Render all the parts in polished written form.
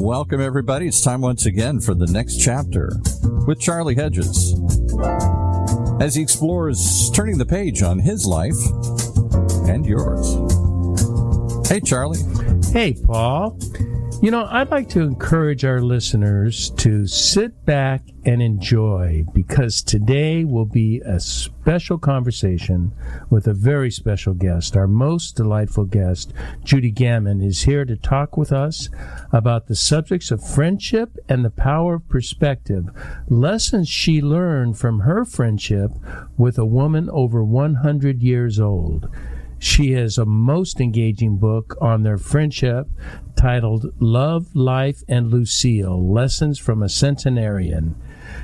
Welcome, everybody. It's time once again for the next chapter with Charlie Hedges as he explores turning the page on his life and yours. Hey, Charlie. Hey, Paul. You know, I'd like to encourage our listeners to sit back and enjoy, because today will be a special conversation with a very special guest. Our most delightful guest, Judy Gaman, is here to talk with us about the subjects of friendship and the power of perspective, lessons she learned from her friendship with a woman over 100 years old. She has a most engaging book on their friendship titled Love, Life, and Lucille, Lessons from a Centenarian.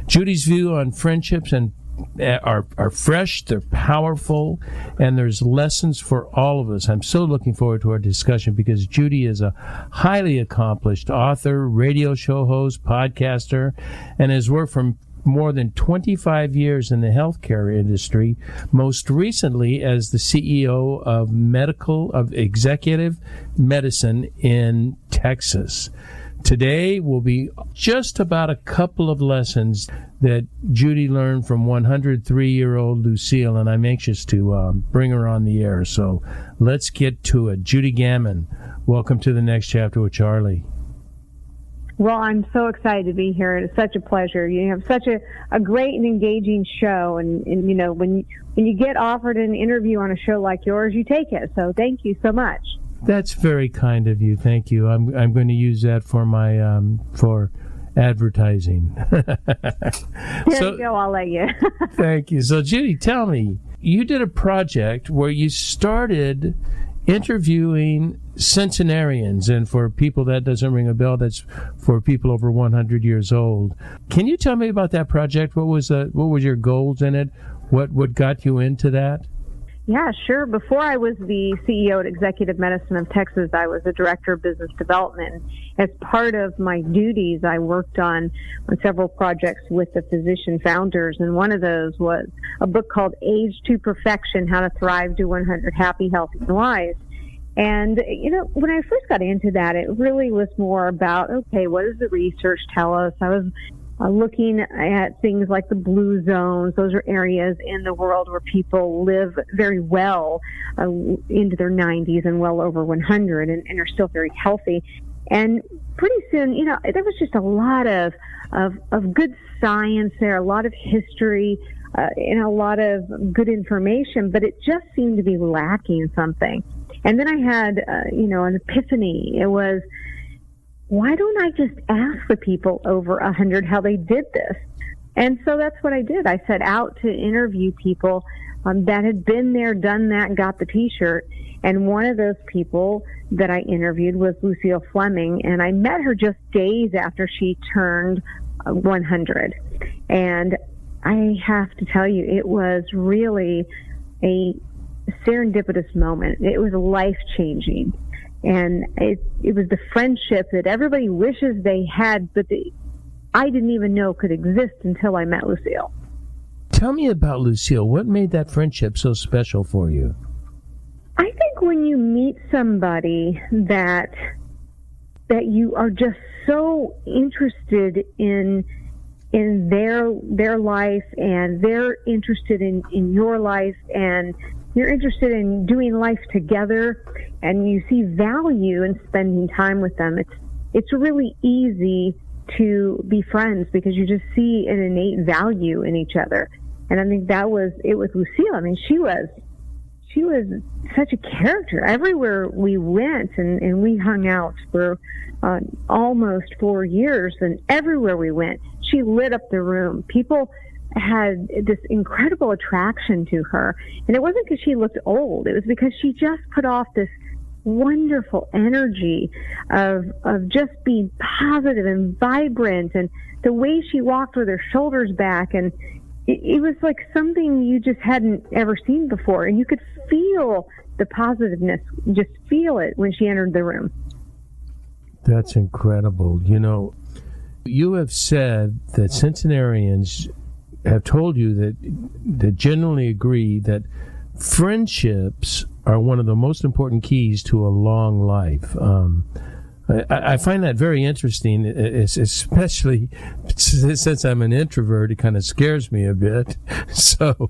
Judy's view on friendships are fresh, they're powerful, and there's lessons for all of us. I'm so looking forward to our discussion because Judy is a highly accomplished author, radio show host, podcaster, and has worked for more than 25 years in the healthcare industry, most recently as the CEO of Executive Medicine in Texas. Today will be just about a couple of lessons that Judy learned from 103-year-old Lucille, and I'm anxious to bring her on the air. So let's get to it. Judy Gaman, welcome to the next chapter with Charlie. Well, I'm so excited to be here. It's such a pleasure. You have such a great and engaging show, and you know, when you get offered an interview on a show like yours, you take it. So thank you so much. That's very kind of you. Thank you. I'm going to use that for my for advertising. There you go. I'll let you. Thank you. So, Judy, tell me, you did a project where you started interviewing centenarians, and for people that doesn't ring a bell, that's for people over 100 years old. Can you tell me about that project? What was your goals in it? What got you into that? Yeah, sure. Before I was the CEO at Executive Medicine of Texas, I was a director of business development. As part of my duties, I worked on several projects with the physician founders, and one of those was a book called Age to Perfection, How to Thrive to 100 Happy, Healthy, and Wise. And, you know, when I first got into that, it really was more about, okay, what does the research tell us? I was looking at things like the blue zones. Those are areas in the world where people live very well into their 90s and well over 100 and are still very healthy. And pretty soon, you know, there was just a lot of good science there, a lot of history, and a lot of good information, but it just seemed to be lacking something. And then I had, an epiphany. It was, why don't I just ask the people over 100 how they did this? And so that's what I did. I set out to interview people that had been there, done that, got the T-shirt. And one of those people that I interviewed was Lucille Fleming, and I met her just days after she turned 100. And I have to tell you, it was really a serendipitous moment. It was life-changing. And it was the friendship that everybody wishes they had, but I didn't even know could exist until I met Lucille. Tell me about Lucille. What made that friendship so special for you? I think when you meet somebody that you are just so interested in their life, and they're interested in your life, and you're interested in doing life together, and you see value in spending time with them, it's really easy to be friends because you just see an innate value in each other. And I think that was it with Lucille. I mean, she was such a character. Everywhere we went, and we hung out for almost 4 years, and everywhere we went, she lit up the room. People had this incredible attraction to her. And it wasn't because she looked old. It was because she just put off this wonderful energy of just being positive and vibrant, and the way she walked with her shoulders back, and it was like something you just hadn't ever seen before. And you could feel the positiveness, just feel it when she entered the room. That's incredible. You know, you have said that centenarians have told you that generally agree that friendships are one of the most important keys to a long life. I find that very interesting, especially since I'm an introvert. It kind of scares me a bit. So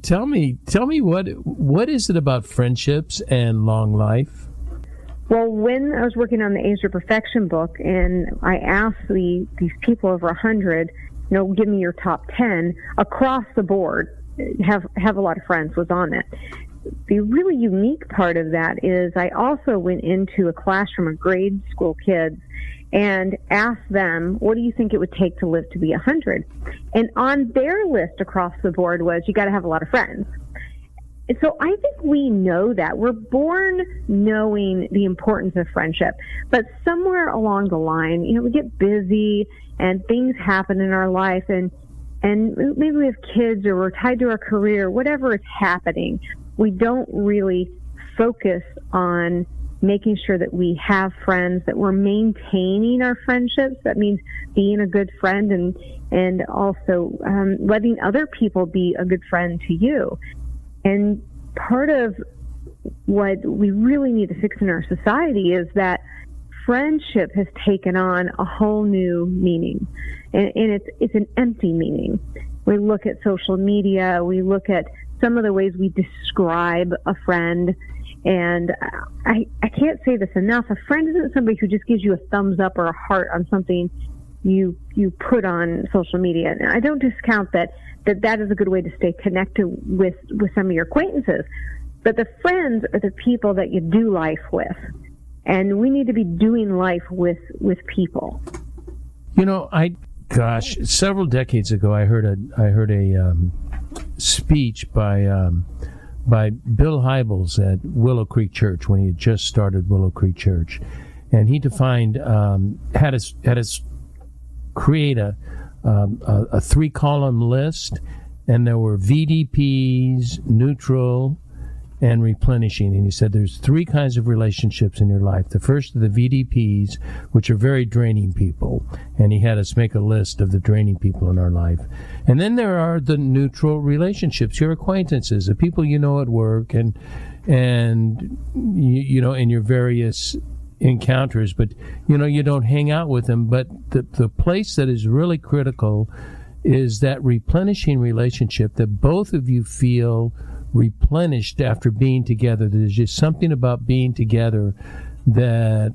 tell me what is it about friendships and long life? Well, when I was working on the Aims to Perfection book, and I asked these people over 100, give me your top 10 across the board. Have a lot of friends was on it. The really unique part of that is I also went into a classroom of grade school kids and asked them, what do you think it would take to live to be 100? And on their list across the board was, you got to have a lot of friends. And so I think we know that. We're born knowing the importance of friendship. But somewhere along the line, we get busy and things happen in our life, and maybe we have kids or we're tied to our career, whatever is happening. We don't really focus on making sure that we have friends, that we're maintaining our friendships. That means being a good friend and also letting other people be a good friend to you. And part of what we really need to fix in our society is that friendship has taken on a whole new meaning. And it's an empty meaning. We look at social media, we look at some of the ways we describe a friend, and I can't say this enough. A friend isn't somebody who just gives you a thumbs up or a heart on something you put on social media. And I don't discount that is a good way to stay connected with some of your acquaintances. But the friends are the people that you do life with. And we need to be doing life with people. Several decades ago, I heard a speech by Bill Hybels at Willow Creek Church when he had just started Willow Creek Church, and he defined had us create a 3-column list, and there were VDPs, neutral, and replenishing. And he said there's 3 kinds of relationships in your life. The first are the VDPs, which are very draining people. And he had us make a list of the draining people in our life. And then there are the neutral relationships, your acquaintances, the people you know at work and in your various encounters, but you don't hang out with them. But the place that is really critical is that replenishing relationship, that both of you feel replenished after being together. There's just something about being together that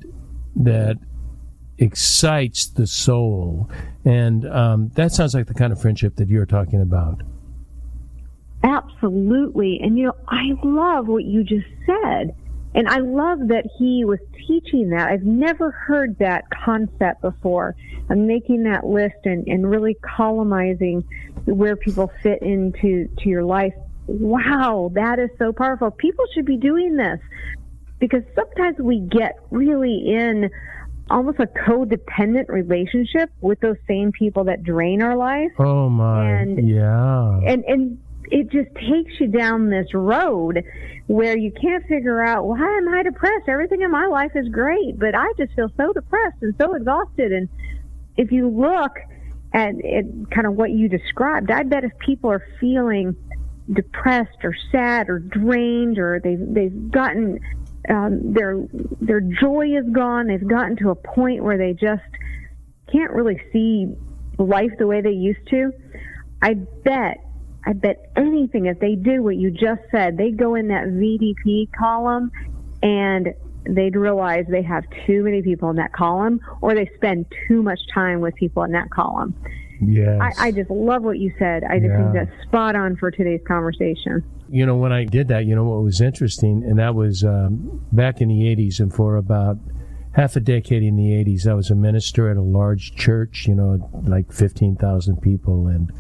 excites the soul, and that sounds like the kind of friendship that you're talking about. Absolutely. And I love what you just said, and I love that he was teaching that. I've never heard that concept before. I'm making that list and really columnizing where people fit into your life. Wow, that is so powerful. People should be doing this, because sometimes we get really in almost a codependent relationship with those same people that drain our life. Oh my, yeah. And it just takes you down this road where you can't figure out, why am I depressed? Everything in my life is great, but I just feel so depressed and so exhausted. And if you look at kind of what you described, I bet if people are feeling depressed or sad or drained, or they've gotten their joy is gone, they've gotten to a point where they just can't really see life the way they used to, I bet anything, if they did what you just said, they'd go in that VDP column and they'd realize they have too many people in that column, or they spend too much time with people in that column. Yes. I just love what you said. I just think that's spot on for today's conversation. When I did that, what was interesting, and that was back in the 80s, and for about half a decade in the 80s, I was a minister at a large church, like 15,000 people, and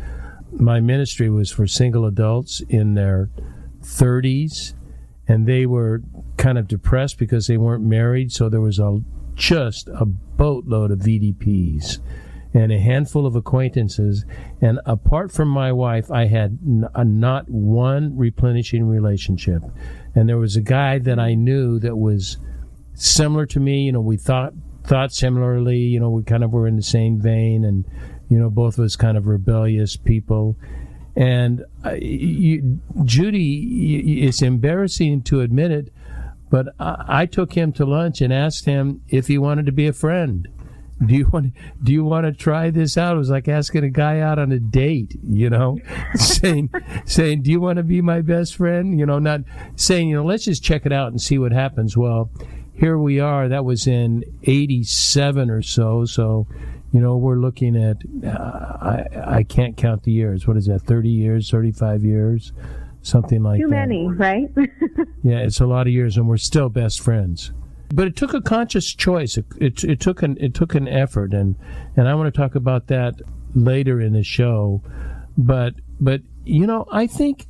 my ministry was for single adults in their 30s, and they were kind of depressed because they weren't married, so there was just a boatload of VDPs and a handful of acquaintances, and apart from my wife, I had not one replenishing relationship. And there was a guy that I knew that was similar to me. We thought similarly. We kind of were in the same vein, and both of us kind of rebellious people. And Judy, it's embarrassing to admit it, But I took him to lunch and asked him if he wanted to be a friend. Do you want to try this out? It was like asking a guy out on a date, saying, do you want to be my best friend? Not saying, let's just check it out and see what happens. Well, here we are. That was in 87 or so. So, we're looking at, I can't count the years. What is that? 30 years, 35 years, something like that. Too many, right? Yeah, it's a lot of years, and we're still best friends. But it took a conscious choice. It took an effort, and I want to talk about that later in the show. But I think.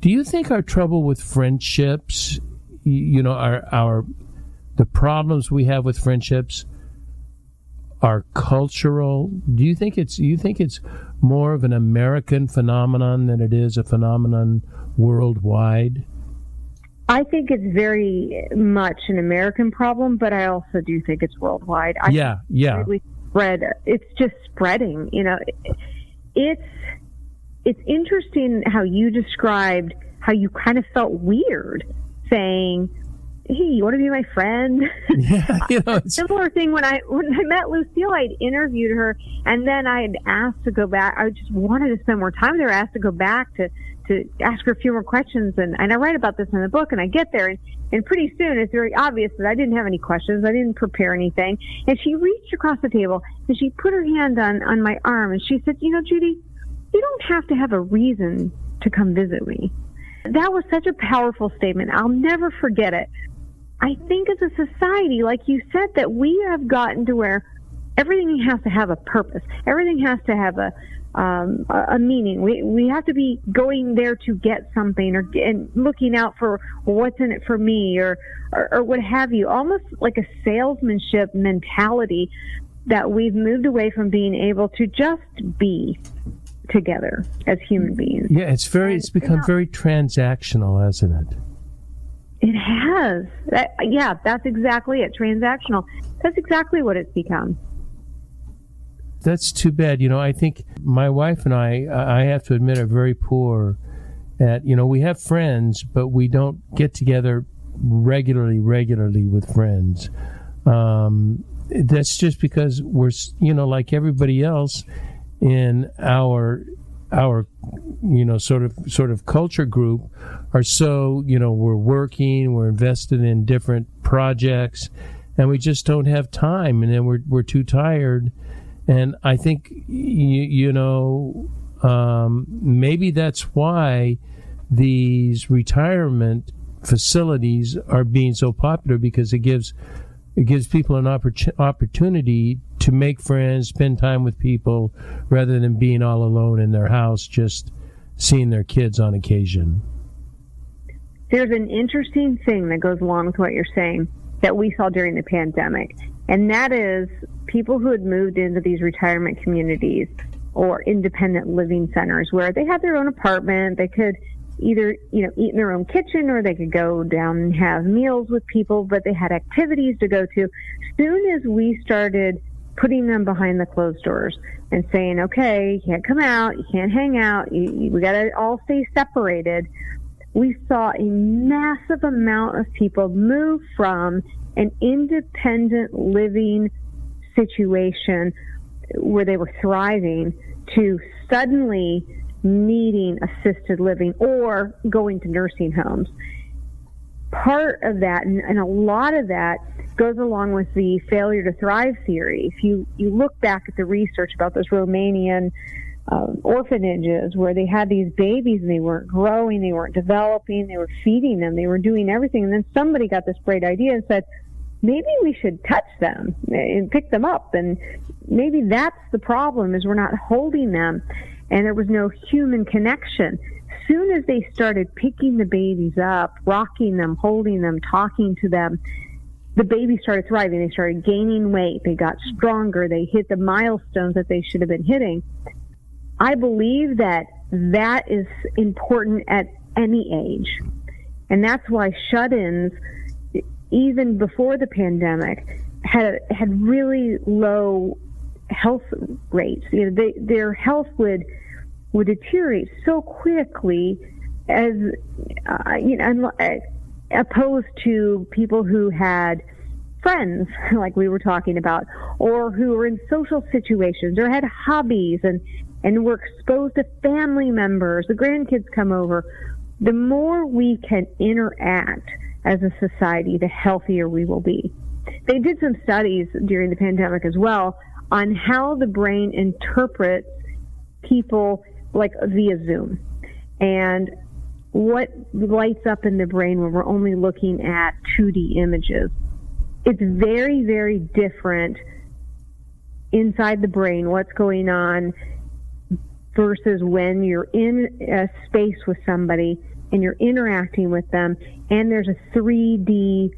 Do you think our trouble with friendships, the problems we have with friendships, are cultural? Do you think it's more of an American phenomenon than it is a phenomenon worldwide? I think it's very much an American problem, but I also do think it's worldwide. Yeah. It's just spreading. It's interesting how you described how you kind of felt weird saying, "Hey, you want to be my friend?" Yeah, Similar thing when I met Lucille, I'd interviewed her, and then I'd asked to go back. I just wanted to spend more time with her. I asked to go back to ask her a few more questions, and I write about this in the book, and I get there, and pretty soon it's very obvious that I didn't have any questions. I didn't prepare anything. And she reached across the table, and she put her hand on my arm, and she said, Judy, you don't have to have a reason to come visit me. That was such a powerful statement. I'll never forget it. I think as a society, like you said, that we have gotten to where everything has to have a purpose. Everything has to have a meaning. We have to be going there to get something, and looking out for what's in it for me, or what have you. Almost like a salesmanship mentality that we've moved away from being able to just be together as human beings. Yeah, it's become very transactional, hasn't it? It has. That's exactly it. Transactional. That's exactly what it's become. That's too bad. I think my wife and I have to admit, are very poor at, we have friends, but we don't get together regularly with friends. That's just because we're, like everybody else in our sort of culture group are so, we're working, we're invested in different projects, and we just don't have time, and then we're too tired. And I think, maybe that's why these retirement facilities are being so popular, because it gives people an opportunity to make friends, spend time with people, rather than being all alone in their house, just seeing their kids on occasion. There's an interesting thing that goes along with what you're saying that we saw during the pandemic, and that is people who had moved into these retirement communities or independent living centers where they had their own apartment. They could either, eat in their own kitchen, or they could go down and have meals with people, but they had activities to go to. Soon as we started putting them behind the closed doors and saying, okay, you can't come out, you can't hang out, we got to all stay separated, we saw a massive amount of people move from an independent living situation where they were thriving to suddenly needing assisted living or going to nursing homes. Part of that, and a lot of that, goes along with the failure to thrive theory. If you look back at the research about those Romanian orphanages where they had these babies and they weren't growing, they weren't developing, they were feeding them, they were doing everything, and then somebody got this great idea and said, maybe we should touch them and pick them up, and maybe that's the problem, is we're not holding them, and there was no human connection. Soon as they started picking the babies up, rocking them, holding them, talking to them, the babies started thriving. They started gaining weight. They got stronger. They hit the milestones that they should have been hitting. I believe that is important at any age. And that's why shut-ins, even before the pandemic, had really low health rates. Their health would deteriorate so quickly as opposed to people who had friends, like we were talking about, or who were in social situations or had hobbies and were exposed to family members. The grandkids come over. The more we can interact as a society, the healthier we will be. They did some studies during the pandemic as well on how the brain interprets people like via Zoom and what lights up in the brain when we're only looking at 2D images. It's very, very different inside the brain, what's going on, versus when you're in a space with somebody and you're interacting with them and there's a 3D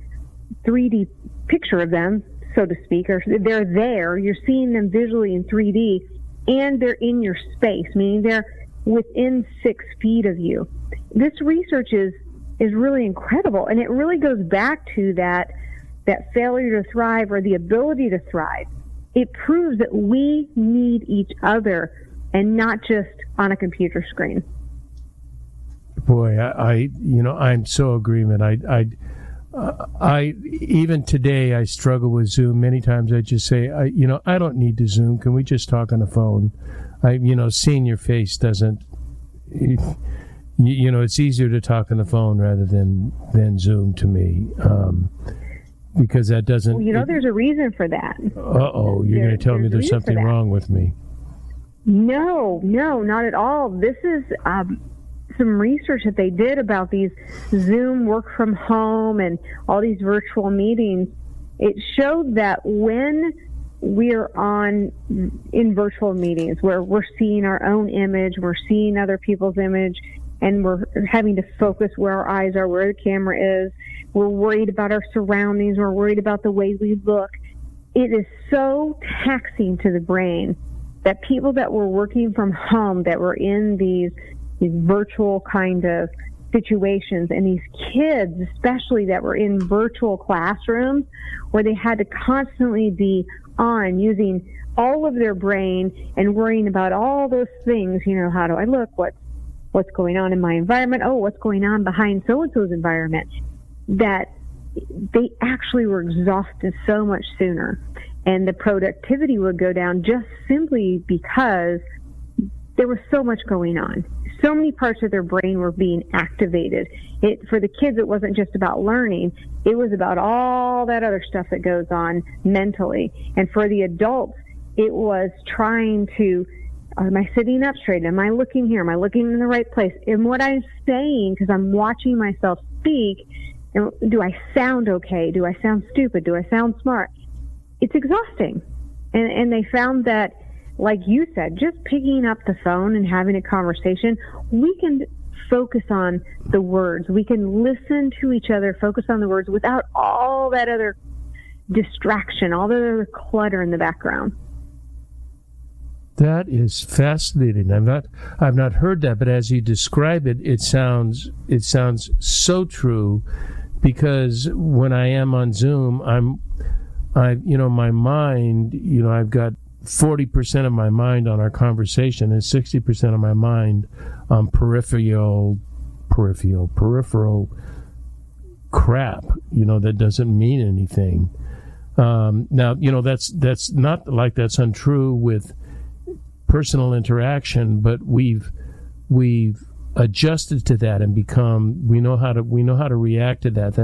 picture of them, so to speak, or they're there, you're seeing them visually in 3D, and they're in your space, meaning they're within 6 feet of you. This research is really incredible, and it really goes back to that failure to thrive or the ability to thrive. It proves that we need each other and not just on a computer screen. Boy, I'm so agreement. I even today I struggle with Zoom. Many times I just say, I don't need to Zoom. Can we just talk on the phone? Seeing your face doesn't. It's easier to talk on the phone rather than Zoom to me, because that doesn't. Well, there's a reason for that. You're going to tell me there's something wrong with me. No, not at all. This is some research that they did about these Zoom work from home and all these virtual meetings. It showed that when we're in virtual meetings where we're seeing our own image, we're seeing other people's image, and we're having to focus where our eyes are, where the camera is, we're worried about our surroundings, we're worried about the way we look. It is so taxing to the brain that people that were working from home, that were in these virtual kind of situations, and these kids especially that were in virtual classrooms where they had to constantly be on using all of their brain and worrying about all those things, how do I look, what's going on in my environment, what's going on behind so-and-so's environment, that they actually were exhausted so much sooner, and the productivity would go down just simply because there was so much going on. So many parts of their brain were being activated. For the kids, it wasn't just about learning. It was about all that other stuff that goes on mentally. And for the adults, it was trying to, am I sitting up straight? Am I looking here? Am I looking in the right place? And what I'm saying, because I'm watching myself speak, and do I sound okay? Do I sound stupid? Do I sound smart? It's exhausting. And they found that, like you said, just picking up the phone and having a conversation, we can focus on the words. We can listen to each other, focus on the words without all that other distraction, all the other clutter in the background. That is fascinating. I've not heard that, but as you describe it, it sounds so true, because when I am on Zoom, my mind, I've got 40% of my mind on our conversation and 60% of my mind on peripheral crap, that doesn't mean anything. Now, that's not like that's untrue with personal interaction, but we've adjusted to that and we know how to react to that.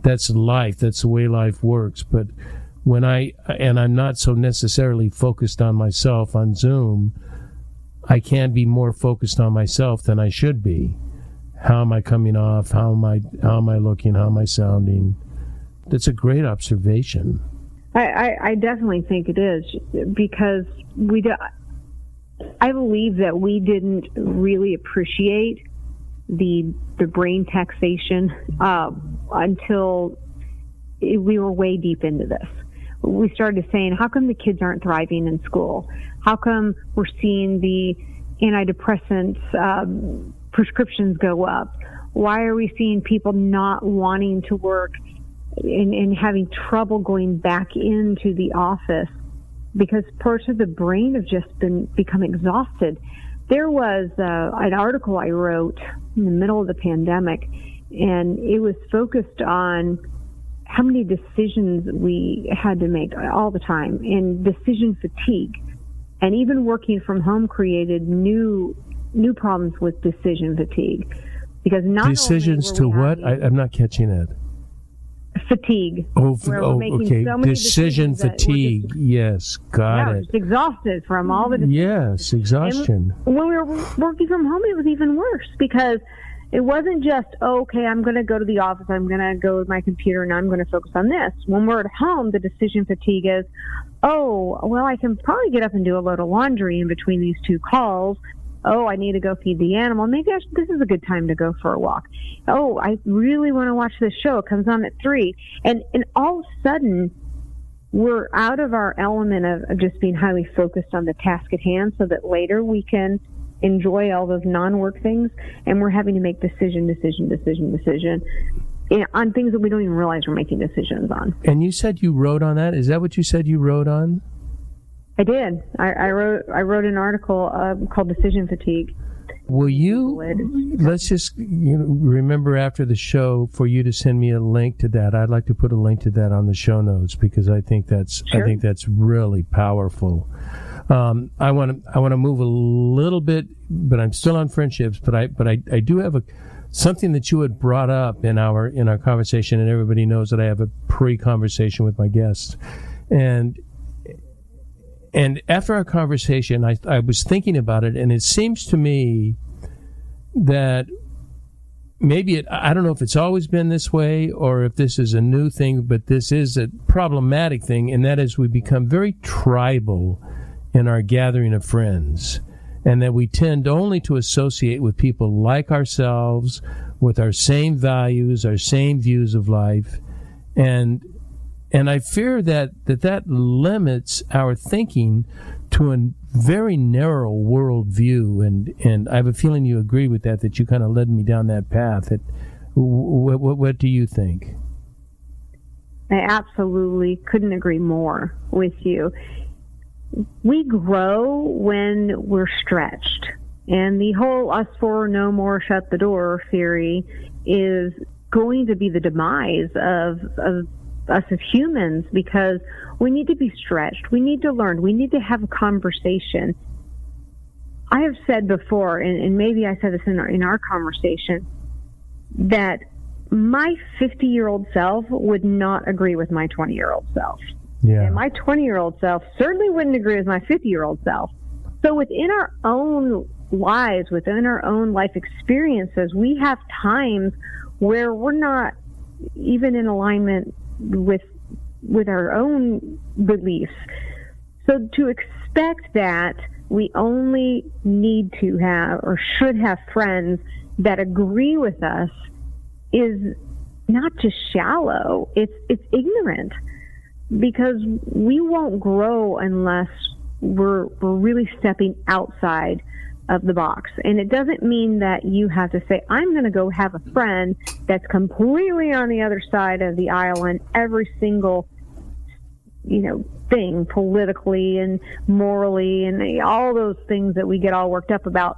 That's life. That's the way life works. But I'm not so necessarily focused on myself on Zoom, I can be more focused on myself than I should be. How am I coming off? How am I looking? How am I sounding? That's a great observation. I definitely think it is, because I believe that we didn't really appreciate the brain taxation until we were way deep into this. We started saying, how come the kids aren't thriving in school? How come we're seeing the antidepressants prescriptions go up? Why are we seeing people not wanting to work and having trouble going back into the office? Because parts of the brain have just become exhausted. There was an article I wrote in the middle of the pandemic, And it was focused on how many decisions we had to make all the time, and decision fatigue. And even working from home created new problems with decision fatigue. Because not decisions to what? I'm not catching it. Fatigue. Okay. So decision fatigue. Yes, got it. Just exhausted from all the decisions. Yes, exhaustion. And when we were working from home, it was even worse because it wasn't just, okay, I'm going to go to the office, I'm going to go with my computer, and I'm going to focus on this. When we're at home, the decision fatigue is, oh, well, I can probably get up and do a load of laundry in between these two calls. Oh, I need to go feed the animal. Maybe this is a good time to go for a walk. Oh, I really want to watch this show. It comes on at 3. And all of a sudden, we're out of our element of just being highly focused on the task at hand so that later we can enjoy all those non-work things, and we're having to make decision on things that we don't even realize we're making decisions on. And you said you wrote on that? Is that what you said you wrote on? I did. I wrote an article called Decision Fatigue. Will you, let's just remember after the show for you to send me a link to that. I'd like to put a link to that on the show notes because I think that's really powerful. I want to move a little bit, but I'm still on friendships. But I do have something that you had brought up in our conversation, and everybody knows that I have a pre-conversation with my guests, and after our conversation, I was thinking about it, and it seems to me that maybe I don't know if it's always been this way or if this is a new thing, but this is a problematic thing, and that is we become very tribal in our gathering of friends, and that we tend only to associate with people like ourselves, with our same values, our same views of life, and I fear that limits our thinking to a very narrow worldview, and I have a feeling you agree with that you kind of led me down that path. What do you think? I absolutely couldn't agree more with you. We grow when we're stretched, and the whole us four, no more, shut the door theory is going to be the demise of us as humans, because we need to be stretched. We need to learn. We need to have a conversation. I have said before, and maybe I said this in our conversation, that my 50-year-old self would not agree with my 20-year-old self. Yeah. And my 20-year-old self certainly wouldn't agree with my 50-year-old self. So within our own lives, within our own life experiences, we have times where we're not even in alignment with our own beliefs. So to expect that we only need to have or should have friends that agree with us is not just shallow, it's ignorant, because we won't grow unless we're really stepping outside of the box. And it doesn't mean that you have to say, I'm going to go have a friend that's completely on the other side of the aisle on every single, thing politically and morally and all those things that we get all worked up about.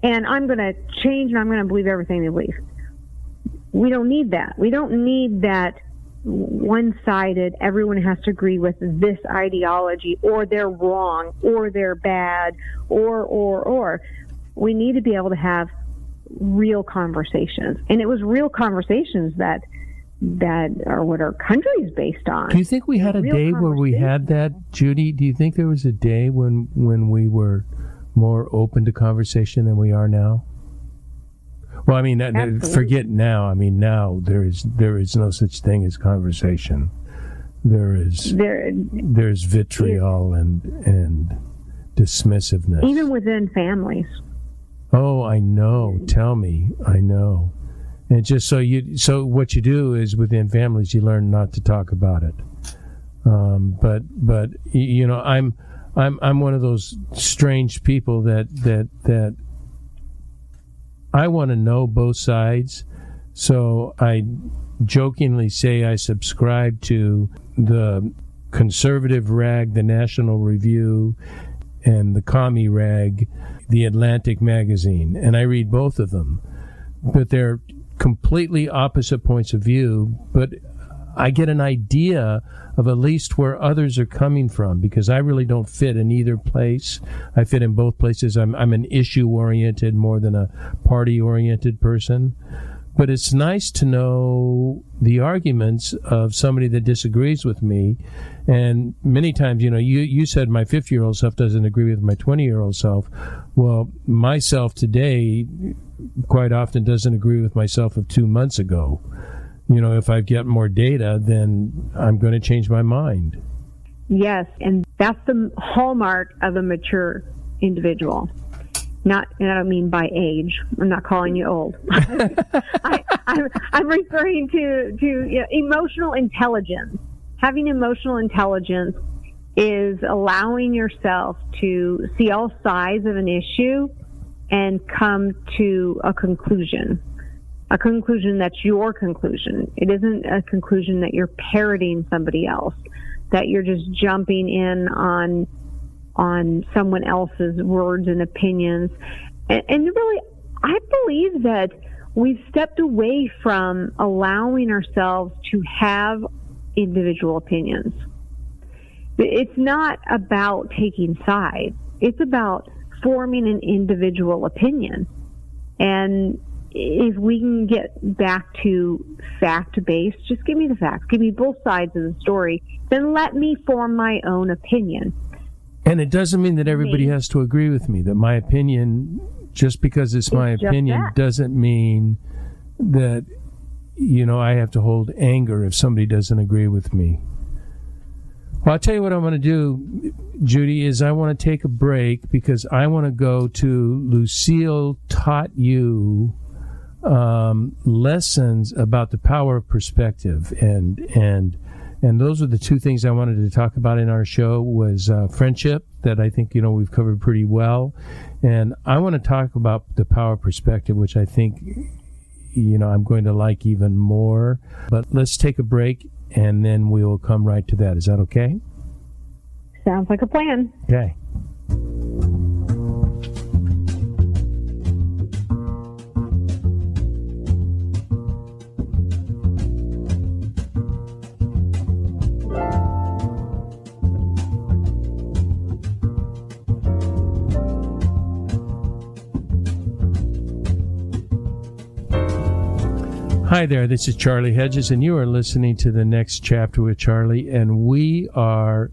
And I'm going to change and I'm going to believe everything they believe. We don't need that. We don't need that one-sided, everyone has to agree with this ideology, or they're wrong, or they're bad, or. We need to be able to have real conversations. And it was real conversations that are what our country is based on. Do you think we had a day where we had that, Judy? Do you think there was a day when we were more open to conversation than we are now? Well, I mean, forget now. I mean, now there is no such thing as conversation. There's vitriol and dismissiveness, even within families. Oh, I know. Tell me, I know. And just so what you do is within families, you learn not to talk about it. But I'm one of those strange people that I want to know both sides. So I jokingly say I subscribe to the conservative rag, the National Review, and the commie rag, the Atlantic magazine, and I read both of them. But they're completely opposite points of view, but I get an idea of at least where others are coming from, because I really don't fit in either place. I fit in both places. I'm an issue-oriented more than a party-oriented person. But it's nice to know the arguments of somebody that disagrees with me. And many times, you said my 50-year-old self doesn't agree with my 20-year-old self. Well, myself today quite often doesn't agree with myself of 2 months ago. If I get more data, then I'm going to change my mind. Yes, and that's the hallmark of a mature individual. And I don't mean by age. I'm not calling you old. I'm referring to emotional intelligence. Having emotional intelligence is allowing yourself to see all sides of an issue and come to a conclusion that's your conclusion. It isn't a conclusion that you're parroting somebody else, that you're just jumping in on someone else's words and opinions. And really, I believe that we've stepped away from allowing ourselves to have individual opinions. It's not about taking sides. It's about forming an individual opinion. And if we can get back to fact-based, just give me the facts, give me both sides of the story, then let me form my own opinion. And it doesn't mean that everybody has to agree with me, that my opinion, just because it's my opinion, doesn't mean that, I have to hold anger if somebody doesn't agree with me. Well, I'll tell you what I'm going to do, Judy, is I want to take a break because I want to go to Lucille Taught You lessons about the power of perspective, and those are the two things I wanted to talk about in our show was friendship, that I think we've covered pretty well, and I want to talk about the power of perspective, which I think I'm going to like even more. But let's take a break and then we will come right to that. Is that okay? Sounds like a plan. Okay. Hi there, this is Charlie Hedges, and you are listening to The Next Chapter with Charlie, and we are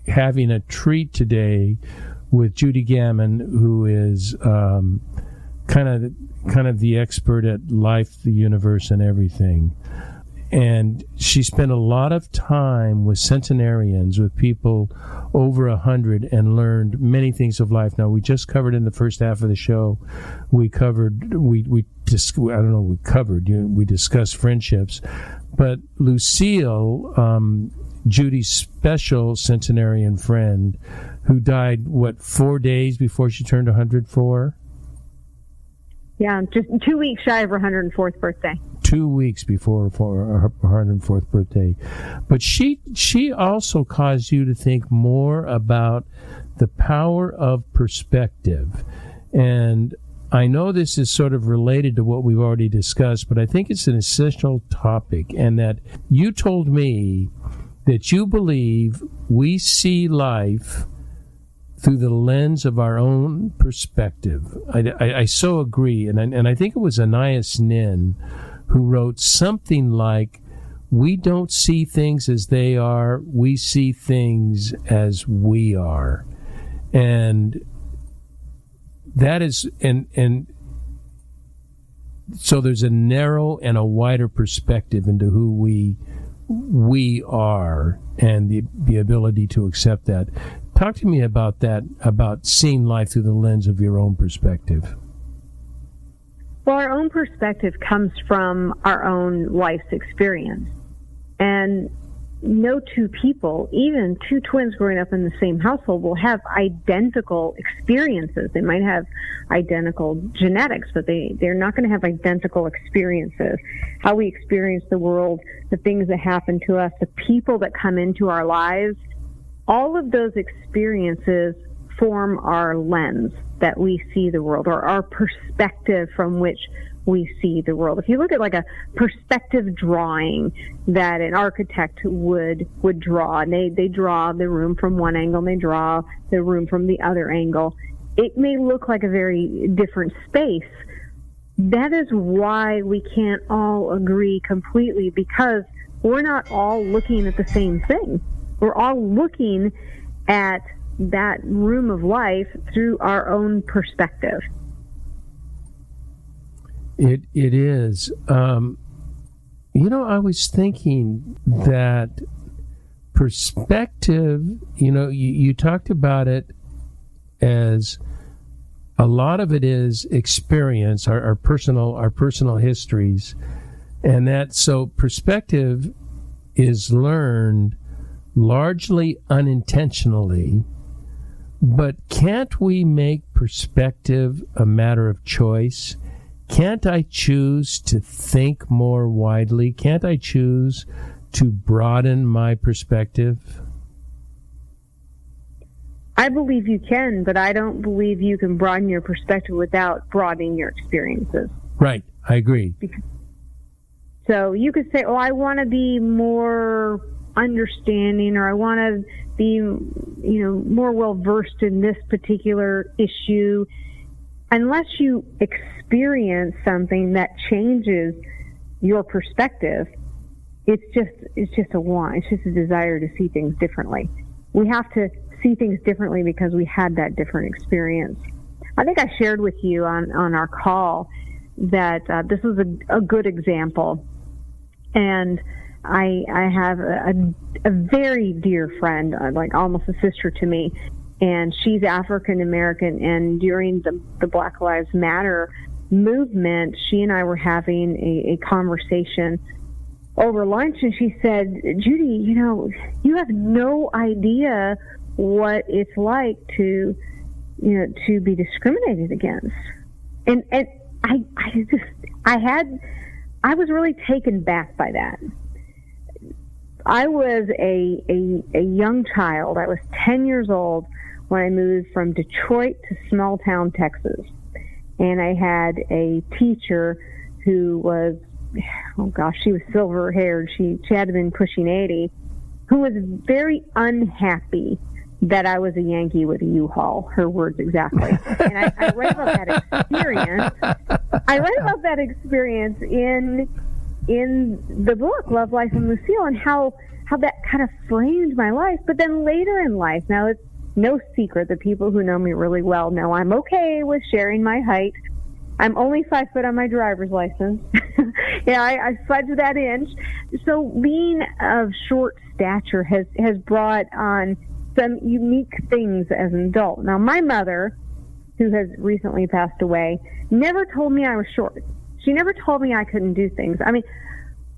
having a treat today with Judy Gaman, who is kind of the expert at life, the universe, and everything. And she spent a lot of time with centenarians, with people over 100, and learned many things of life. Now, we just covered in the first half of the show, we discussed friendships. But Lucille, Judy's special centenarian friend, who died, 4 days before she turned 104? Yeah, just 2 weeks shy of her 104th birthday. 2 weeks before her 104th birthday. But she also caused you to think more about the power of perspective. And I know this is sort of related to what we've already discussed, but I think it's an essential topic, and that you told me that you believe we see life through the lens of our own perspective. I so agree, and I think it was Anais Nin who wrote something like, we don't see things as they are, we see things as we are. And that is, and so there's a narrow and a wider perspective into who we are, and the ability to accept that. Talk to me about that, about seeing life through the lens of your own perspective. Well, our own perspective comes from our own life's experience. And no two people, even two twins growing up in the same household, will have identical experiences. They might have identical genetics, but they're not going to have identical experiences. How we experience the world, the things that happen to us, the people that come into our lives, all of those experiences form our lens that we see the world, or our perspective from which we see the world. If you look at like a perspective drawing that an architect would draw, and they draw the room from one angle, and they draw the room from the other angle, it may look like a very different space. That is why we can't all agree completely, because we're not all looking at the same thing. We're all looking at that room of life through our own perspective. It is. I was thinking that perspective, you talked about it as a lot of it is experience, our personal histories, and that so perspective is learned largely unintentionally. But can't we make perspective a matter of choice? Can't I choose to think more widely? Can't I choose to broaden my perspective? I believe you can, but I don't believe you can broaden your perspective without broadening your experiences. Right, I agree. So you could say, I want to be more understanding, or I want to be, more well-versed in this particular issue. Unless you experience something that changes your perspective, it's just a want. It's just a desire to see things differently. We have to see things differently because we had that different experience. I think I shared with you on our call that this was a good example. And I have a very dear friend, like almost a sister to me, and she's African American. And during the Black Lives Matter movement, she and I were having a conversation over lunch, and she said, "Judy, you have no idea what it's like to be discriminated against." And I was really taken back by that. I was a young child. I was 10 years old when I moved from Detroit to small town Texas. And I had a teacher who was, she was silver haired. She had to have been pushing 80, who was very unhappy that I was a Yankee with a U-Haul, her words exactly. And I read about that experience. I read about that experience in the book, Love, Life, and Lucille, and how that kind of framed my life. But then later in life, now it's no secret that people who know me really well know I'm okay with sharing my height. I'm only 5 foot on my driver's license. I fudge that inch. So being of short stature has brought on some unique things as an adult. Now, my mother, who has recently passed away, never told me I was short. She never told me I couldn't do things. I mean,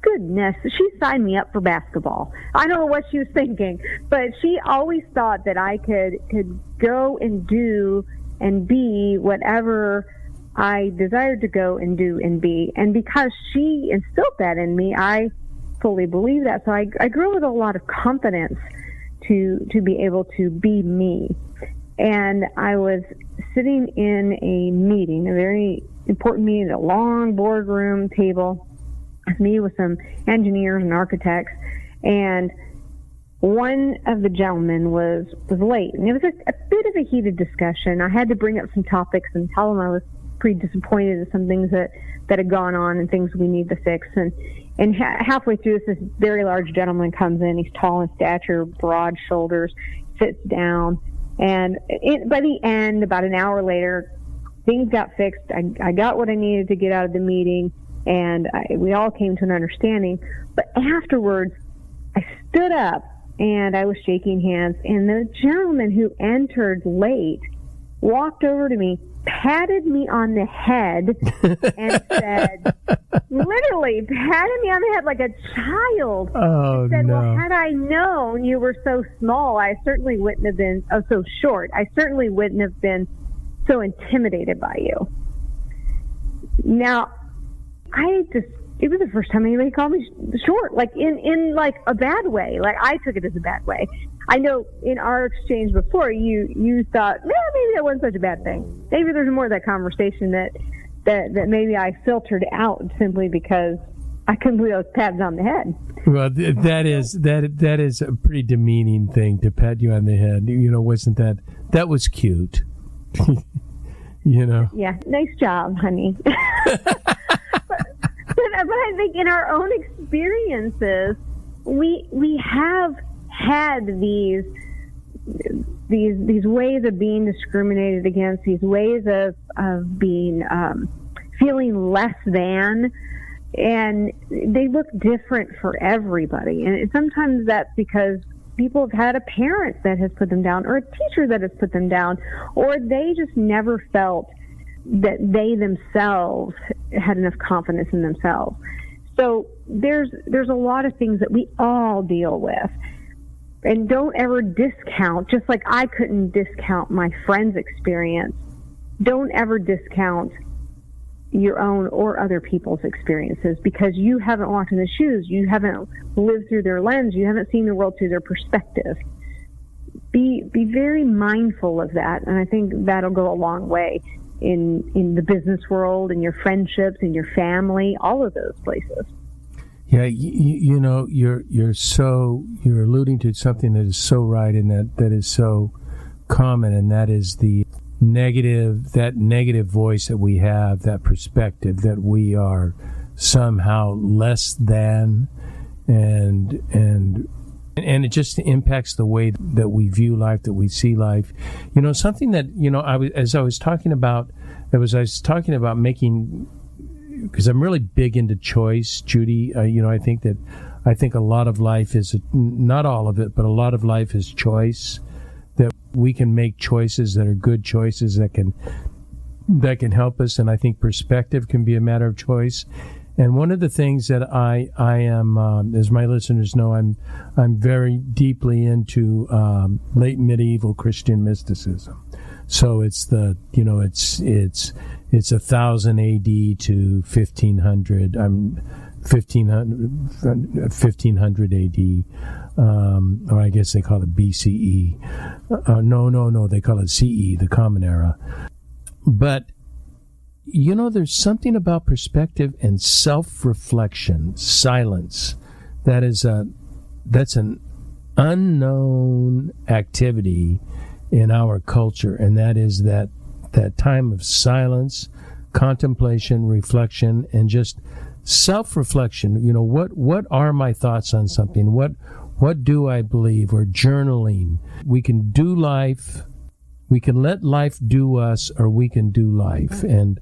goodness, she signed me up for basketball. I don't know what she was thinking, but she always thought that I could go and do and be whatever I desired to go and do and be. And because she instilled that in me, I fully believe that. So I grew with a lot of confidence to be able to be me. And I was sitting in a meeting, a very important meeting, a long boardroom table, with me with some engineers and architects, and one of the gentlemen was late. And it was a bit of a heated discussion. I had to bring up some topics and tell him I was pretty disappointed at some things that had gone on and things we need to fix. And halfway through this very large gentleman comes in. He's tall in stature, broad shoulders, sits down. And by the end, about an hour later, things got fixed. I got what I needed to get out of the meeting, and we all came to an understanding. But afterwards, I stood up, and I was shaking hands. And the gentleman who entered late walked over to me, patted me on the head, and said, literally patted me on the head like a child. Oh, said, no. Well, had I known you were so small, I certainly wouldn't have been, so short, I certainly wouldn't have been so intimidated by you. Now, it was the first time anybody called me short, like in like a bad way. Like I took it as a bad way. I know in our exchange before, you thought, maybe that wasn't such a bad thing. Maybe there's more of that conversation that that maybe I filtered out simply because I couldn't believe those pats on the head. Well, that is a pretty demeaning thing, to pat you on the head. Wasn't that was cute? Yeah, nice job, honey. but I think in our own experiences, we have had these ways of being discriminated against, these ways of being feeling less than, and they look different for everybody. And sometimes that's because people have had a parent that has put them down, or a teacher that has put them down, or they just never felt that they themselves had enough confidence in themselves. So there's a lot of things that we all deal with. And don't ever discount, just like I couldn't discount my friend's experience, don't ever discount your own or other people's experiences, because you haven't walked in the shoes, you haven't lived through their lens, you haven't seen the world through their perspective. Be very mindful of that, and I think that'll go a long way in the business world, in your friendships, in your family, all of those places. Yeah, you're alluding to something that is so right, and that is so common, and that is the negative voice that we have, that perspective that we are somehow less than, and it just impacts the way that we view life, that we see life. Something that I was talking about making. Because I'm really big into choice, Judy. I think a lot of life is, not all of it, but a lot of life is choice. That we can make choices that are good choices that can help us, and I think perspective can be a matter of choice. And one of the things that I am, as my listeners know, I'm very deeply into late medieval Christian mysticism. So it's it's 1000 AD to 1500. 1500 AD, or I guess they call it BCE. No, they call it CE, the Common Era. But there's something about perspective and self-reflection, silence, that's an unknown activity in our culture, and that is that time of silence, contemplation, reflection, and just self-reflection. What are my thoughts on something? What do I believe? Or journaling. We can do life. We can let life do us, or we can do life. And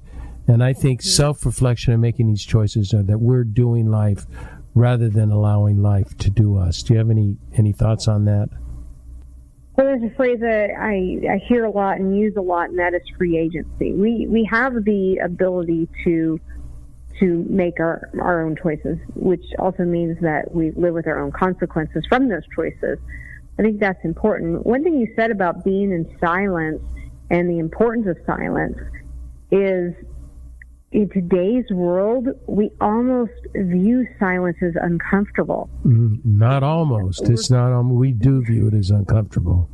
I think self-reflection and making these choices are that we're doing life rather than allowing life to do us. Do you have any thoughts on that? Well, there's a phrase that I hear a lot and use a lot, and that is free agency. We have the ability to make our own choices, which also means that we live with our own consequences from those choices. I think that's important. One thing you said about being in silence and the importance of silence is, in today's world, we almost view silence as uncomfortable. Not almost. It's not. We do view it as uncomfortable.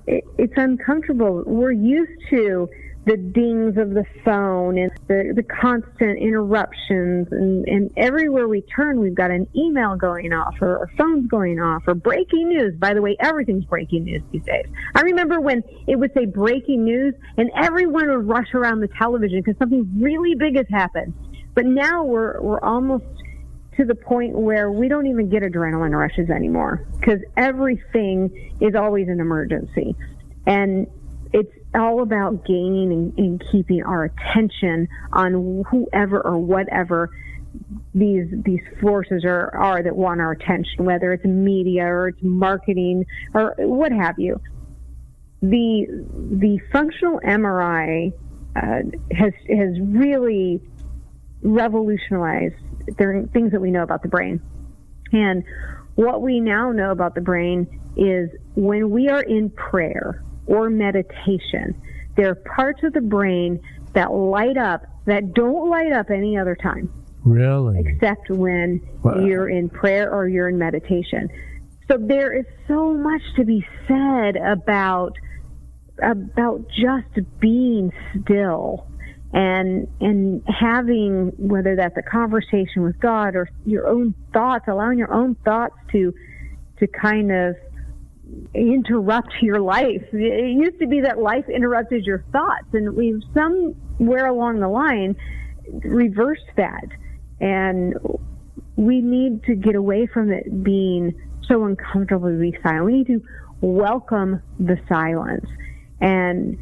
It's uncomfortable. We're used to the dings of the phone and the constant interruptions, and everywhere we turn, we've got an email going off, or a phone's going off, or breaking news. By the way, everything's breaking news these days. I remember when it would say breaking news, and everyone would rush around the television because something really big has happened. But now we're almost to the point where we don't even get adrenaline rushes anymore, because everything is always an emergency. And it's all about gaining and keeping our attention on whoever or whatever these forces are that want our attention, whether it's media or it's marketing or what have you. The functional MRI has really revolutionized things that we know about the brain. And what we now know about the brain is, when we are in prayer or meditation, there are parts of the brain that light up that don't light up any other time. Really? Except when you're in prayer or you're in meditation. So there is so much to be said about just being still and having, whether that's a conversation with God or your own thoughts, allowing your own thoughts to kind of interrupt your life. It used to be that life interrupted your thoughts, and we've somewhere along the line reversed that, and we need to get away from it being so uncomfortable to be silent. We need to welcome the silence. And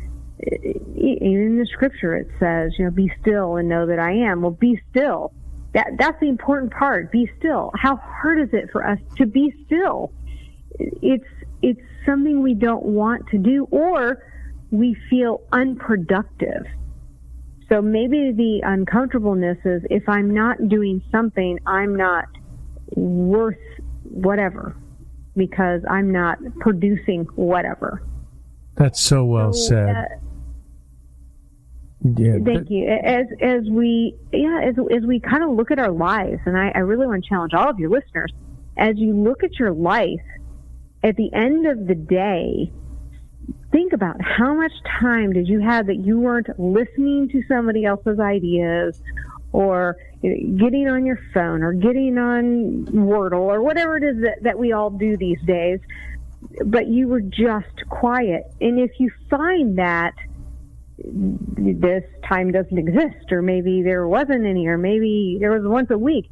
even in the scripture it says, be still and know that I am. Well, be still. That's the important part. Be still. How hard is it for us to be still? It's something we don't want to do, or we feel unproductive. So maybe the uncomfortableness is, if I'm not doing something, I'm not worth whatever, because I'm not producing whatever. That's so well said. Thank you. As we kind of look at our lives, and I really want to challenge all of your listeners, as you look at your life, at the end of the day, think about how much time did you have that you weren't listening to somebody else's ideas, or getting on your phone, or getting on Wordle, or whatever it is that we all do these days, but you were just quiet. And if you find that this time doesn't exist, or maybe there wasn't any, or maybe there was once a week,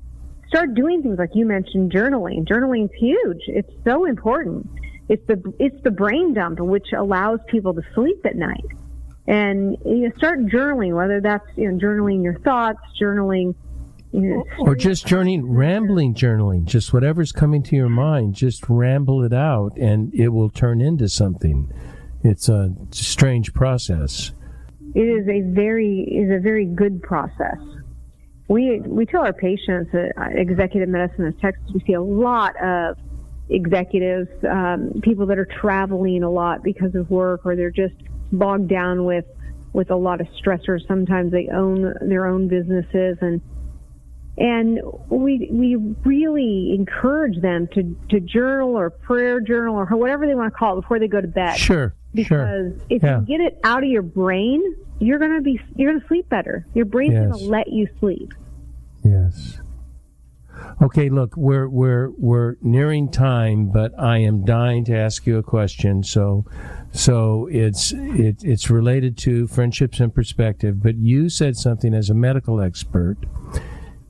start doing things like you mentioned, journaling. Journaling's huge. It's so important. It's the brain dump, which allows people to sleep at night. And start journaling, whether that's journaling your thoughts, journaling, or just rambling journaling, just whatever's coming to your mind, just ramble it out, and it will turn into something. It's a strange process. It is a very good process. We tell our patients at Executive Medicine of Texas, we see a lot of executives, people that are traveling a lot because of work, or they're just bogged down with a lot of stressors. Sometimes they own their own businesses, and we really encourage them to journal, or prayer journal, or whatever they want to call it, before they go to bed. Sure. Because if you get it out of your brain, you're gonna sleep better. Your brain's gonna let you sleep. Yes. Okay, look, we're nearing time, but I am dying to ask you a question. So it's related to friendships and perspective. But you said something as a medical expert.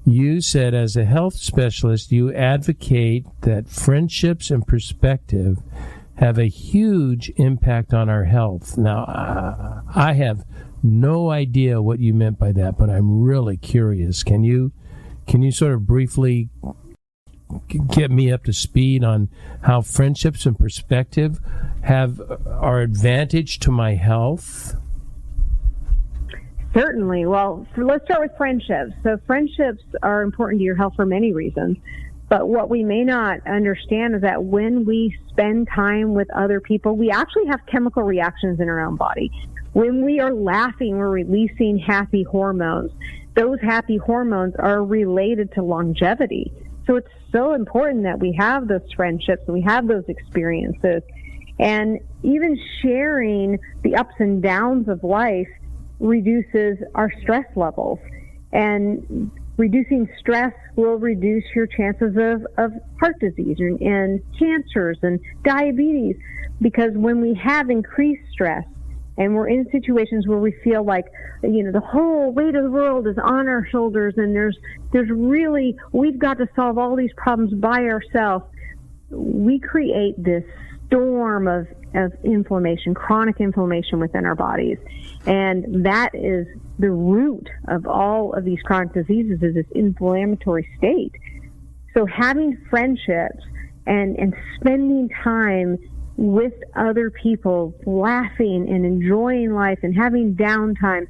You said, as a health specialist, you advocate that friendships and perspective have a huge impact on our health. Now, I have no idea what you meant by that, but I'm really curious. Can you sort of briefly get me up to speed on how friendships and perspective are advantage to my health? Certainly. Well, let's start with friendships. So friendships are important to your health for many reasons. But what we may not understand is that when we spend time with other people, we actually have chemical reactions in our own body. When we are laughing, we're releasing happy hormones. Those happy hormones are related to longevity. So it's so important that we have those friendships and we have those experiences. And even sharing the ups and downs of life reduces our stress levels. And reducing stress will reduce your chances of heart disease and cancers and diabetes, because when we have increased stress and we're in situations where we feel like, the whole weight of the world is on our shoulders, and there's really, we've got to solve all these problems by ourselves, we create this storm of inflammation, chronic inflammation within our bodies. And that is the root of all of these chronic diseases, is this inflammatory state. So having friendships and spending time with other people, laughing and enjoying life and having downtime,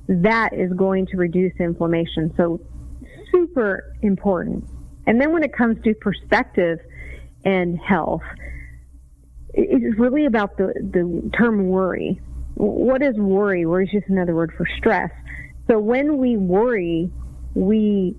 that is going to reduce inflammation. So super important. And then when it comes to perspective and health, it's really about the term worry. What is worry? Worry is just another word for stress. So when we worry, we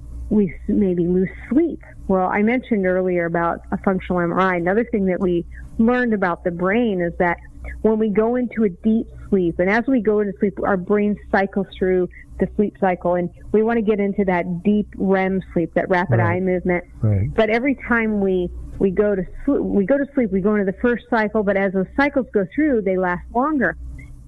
maybe lose sleep. Well, I mentioned earlier about a functional MRI. Another thing that we learned about the brain is that when we go into a deep sleep, and as we go into sleep, our brain cycles through the sleep cycle, and we want to get into that deep REM sleep, that rapid eye movement. Right. But every time we go to sleep, we go into the first cycle, but as those cycles go through, they last longer.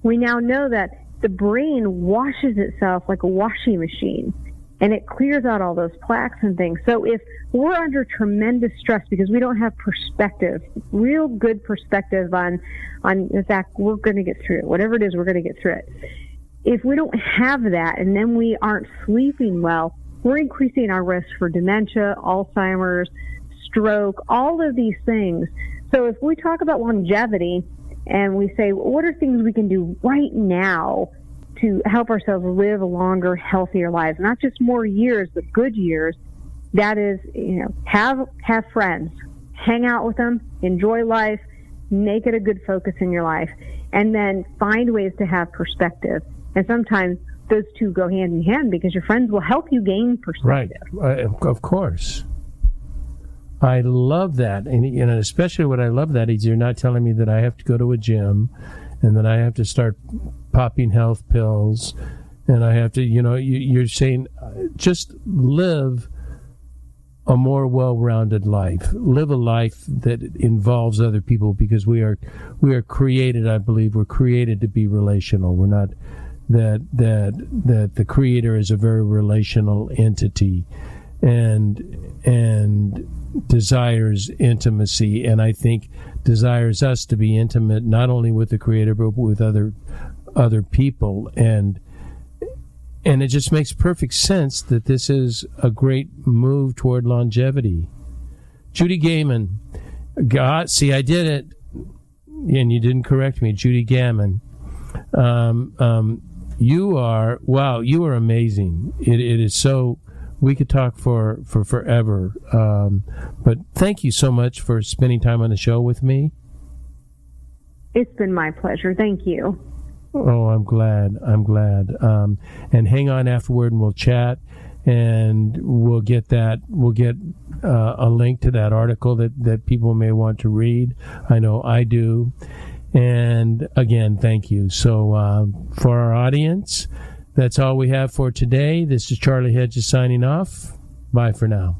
We now know that the brain washes itself like a washing machine, and it clears out all those plaques and things. So if we're under tremendous stress because we don't have perspective, real good perspective on the fact we're going to get through it, whatever it is, we're going to get through it. If we don't have that, and then we aren't sleeping well, we're increasing our risk for dementia, Alzheimer's, stroke, all of these things. So if we talk about longevity and we say, what are things we can do right now to help ourselves live longer, healthier lives, not just more years, but good years, that is, have friends, hang out with them, enjoy life, make it a good focus in your life, and then find ways to have perspective. And sometimes those two go hand in hand because your friends will help you gain perspective. Right, of course. I love that, and especially what I love that is you're not telling me that I have to go to a gym, and that I have to start popping health pills, and I have to, you're saying just live a more well-rounded life, live a life that involves other people, because we are created. I believe we're created to be relational. We're not that the Creator is a very relational entity, and desires intimacy, and I think desires us to be intimate not only with the Creator but with other people, and it just makes perfect sense that this is a great move toward longevity. Judy Gaman, I did it, and you didn't correct me. Judy Gaman, you are amazing. It is so. We could talk for forever, but thank you so much for spending time on the show with me. It's been my pleasure. Thank you. Oh, I'm glad. And hang on afterward, and we'll chat, and we'll get a link to that article that people may want to read. I know I do. And again, thank you. So for our audience, that's all we have for today. This is Charlie Hedges signing off. Bye for now.